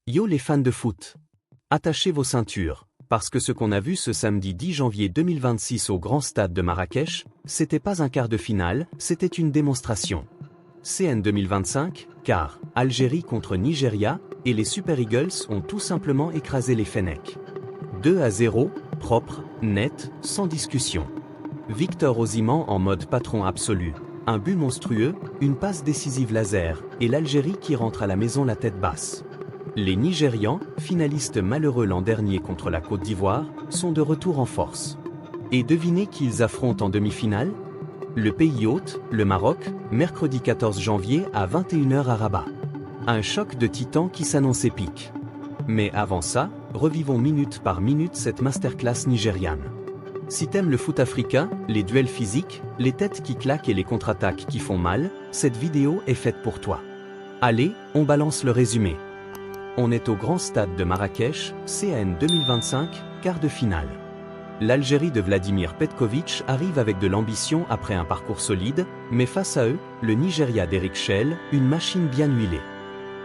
Yo les fans de foot! Attachez vos ceintures, parce que ce qu'on a vu ce samedi 10 janvier 2026 au Grand Stade de Marrakech, c'était pas un quart de finale, c'était une démonstration. CN 2025, car Algérie contre Nigeria, et les Super Eagles ont tout simplement écrasé les Fennecs. 2-0, propre, net, sans discussion. Victor Osimhen en mode patron absolu. Un but monstrueux, une passe décisive laser, et l'Algérie qui rentre à la maison la tête basse. Les Nigérians, finalistes malheureux l'an dernier contre la Côte d'Ivoire, sont de retour en force. Et devinez qui ils affrontent en demi-finale? Le pays hôte, le Maroc, mercredi 14 janvier à 21h à Rabat. Un choc de titans qui s'annonce épique. Mais avant ça, revivons minute par minute cette masterclass nigériane. Si t'aimes le foot africain, les duels physiques, les têtes qui claquent et les contre-attaques qui font mal, cette vidéo est faite pour toi. Allez, on balance le résumé. On est au Grand Stade de Marrakech, CAN 2025, quart de finale. L'Algérie de Vladimir Petković arrive avec de l'ambition après un parcours solide, mais face à eux, le Nigeria d'Eric Chelle, une machine bien huilée.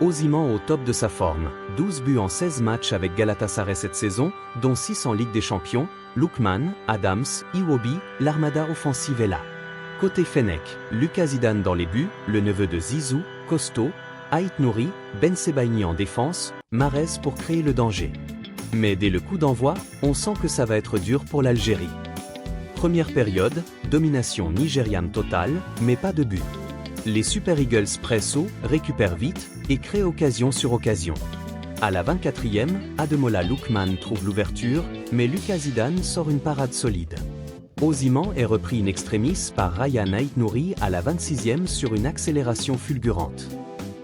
Osimhen au top de sa forme, 12 buts en 16 matchs avec Galatasaray cette saison, dont 6 en Ligue des Champions, Lookman, Adams, Iwobi, l'armada offensive est là. Côté Fennec, Lucas Zidane dans les buts, le neveu de Zizou, costaud, Ait Nouri, Ben Sebaini en défense, Mahrez pour créer le danger. Mais dès le coup d'envoi, on sent que ça va être dur pour l'Algérie. Première période, domination nigériane totale, mais pas de but. Les Super Eagles pressent haut, récupèrent vite, et créent occasion sur occasion. À la 24e, Ademola Lookman trouve l'ouverture, mais Lucas Zidane sort une parade solide. Osimhen est repris in extremis par Ryan Ait Nouri à la 26e sur une accélération fulgurante.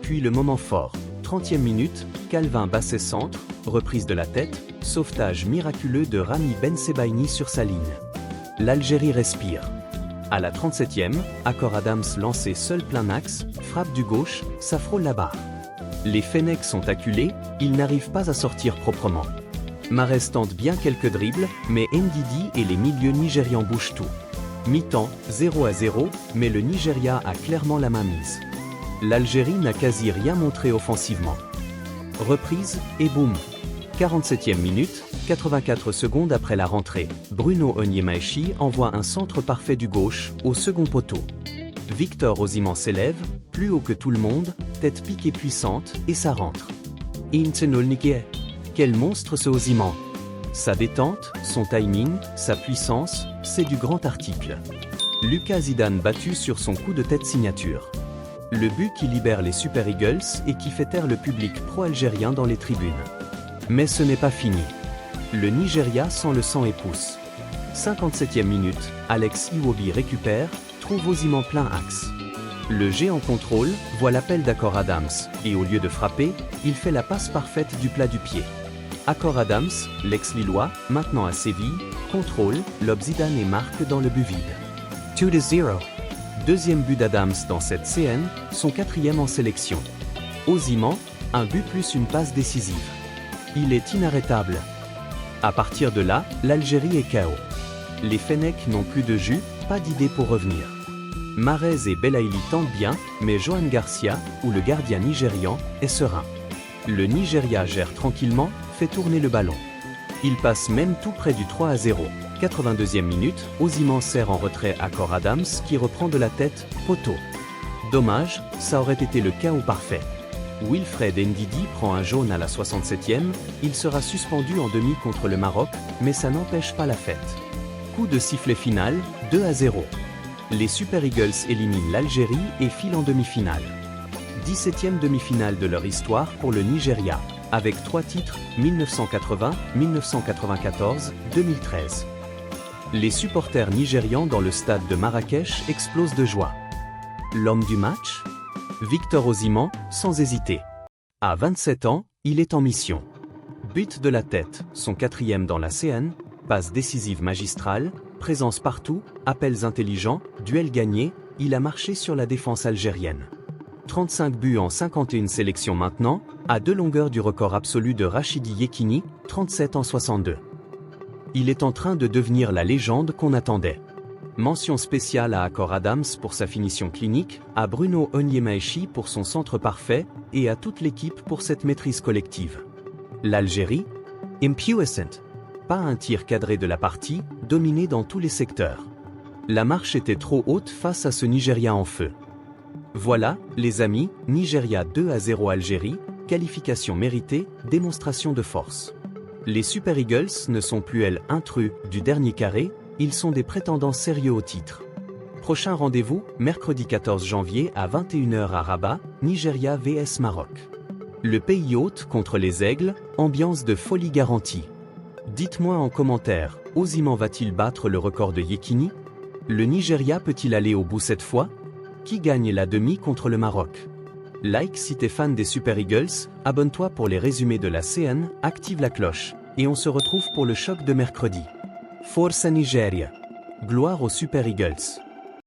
Puis le moment fort, 30e minute, Calvin Bassey centre, reprise de la tête, sauvetage miraculeux de Rami Ben Sebaini sur sa ligne. L'Algérie respire. À la 37e, Akor Adams lancé seul plein axe, frappe du gauche, ça frôle la barre. Les Fennecs sont acculés, ils n'arrivent pas à sortir proprement. Mahrez tente bien quelques dribbles, mais Ndidi et les milieux nigérians bougent tout. Mi-temps, 0-0, mais le Nigeria a clairement la main mise. L'Algérie n'a quasi rien montré offensivement. Reprise, et boum. 47e minute, 84 secondes après la rentrée, Bruno Onyemaechi envoie un centre parfait du gauche, au second poteau. Victor Osimhen s'élève, plus haut que tout le monde, tête piquée puissante, et ça rentre. Intenolnike. Quel monstre ce Osimhen! Sa détente, son timing, sa puissance, c'est du grand article. Lucas Zidane battu sur son coup de tête signature. Le but qui libère les Super Eagles et qui fait taire le public pro-algérien dans les tribunes. Mais ce n'est pas fini. Le Nigeria sent le sang et pousse. 57e minute, Alex Iwobi récupère, trouve Osimhen plein axe. Le géant contrôle, voit l'appel d'Akor Adams, et au lieu de frapper, il fait la passe parfaite du plat du pied. Akor Adams, l'ex-Lillois, maintenant à Séville, contrôle, lobe Zidane et marque dans le but vide. 2-0. Deuxième but d'Adams dans cette CN, son quatrième en sélection. Osimhen, un but plus une passe décisive. Il est inarrêtable. À partir de là, l'Algérie est KO. Les Fennecs n'ont plus de jus, pas d'idée pour revenir. Mahrez et Belaïli tentent bien, mais Johan Garcia, ou le gardien nigérian, est serein. Le Nigeria gère tranquillement, fait tourner le ballon. Il passe même tout près du 3-0. 82e minute, Osimhen sert en retrait Akor Adams qui reprend de la tête, poteau. Dommage, ça aurait été le chaos parfait. Wilfred Ndidi prend un jaune à la 67e, il sera suspendu en demi contre le Maroc, mais ça n'empêche pas la fête. Coup de sifflet final, 2-0. Les Super Eagles éliminent l'Algérie et filent en demi-finale. 17e demi-finale de leur histoire pour le Nigeria, avec 3 titres, 1980, 1994, 2013. Les supporters nigérians dans le stade de Marrakech explosent de joie. L'homme du match? Victor Osimhen, sans hésiter. À 27 ans, il est en mission. But de la tête, son 4e dans la CN, passe décisive magistrale, présence partout, appels intelligents, duel gagné, il a marché sur la défense algérienne. 35 buts en 51 sélections maintenant, à 2 longueurs du record absolu de Rachidi Yekini, 37 en 62. Il est en train de devenir la légende qu'on attendait. Mention spéciale à Akor Adams pour sa finition clinique, à Bruno Onyemaechi pour son centre parfait, et à toute l'équipe pour cette maîtrise collective. L'Algérie, impuissant. Pas un tir cadré de la partie, dominé dans tous les secteurs. La marche était trop haute face à ce Nigeria en feu. Voilà, les amis, Nigeria 2-0 Algérie, qualification méritée, démonstration de force. Les Super Eagles ne sont plus intrus du dernier carré, ils sont des prétendants sérieux au titre. Prochain rendez-vous, mercredi 14 janvier à 21 h à Rabat, Nigeria vs Maroc. Le pays hôte contre les Aigles, ambiance de folie garantie. Dites-moi en commentaire, Osimhen va-t-il battre le record de Yekini? Le Nigeria peut-il aller au bout cette fois? Qui gagne la demi contre le Maroc? Like si t'es fan des Super Eagles, abonne-toi pour les résumés de la CN, active la cloche, et on se retrouve pour le choc de mercredi. Forza Nigeria. Gloire aux Super Eagles.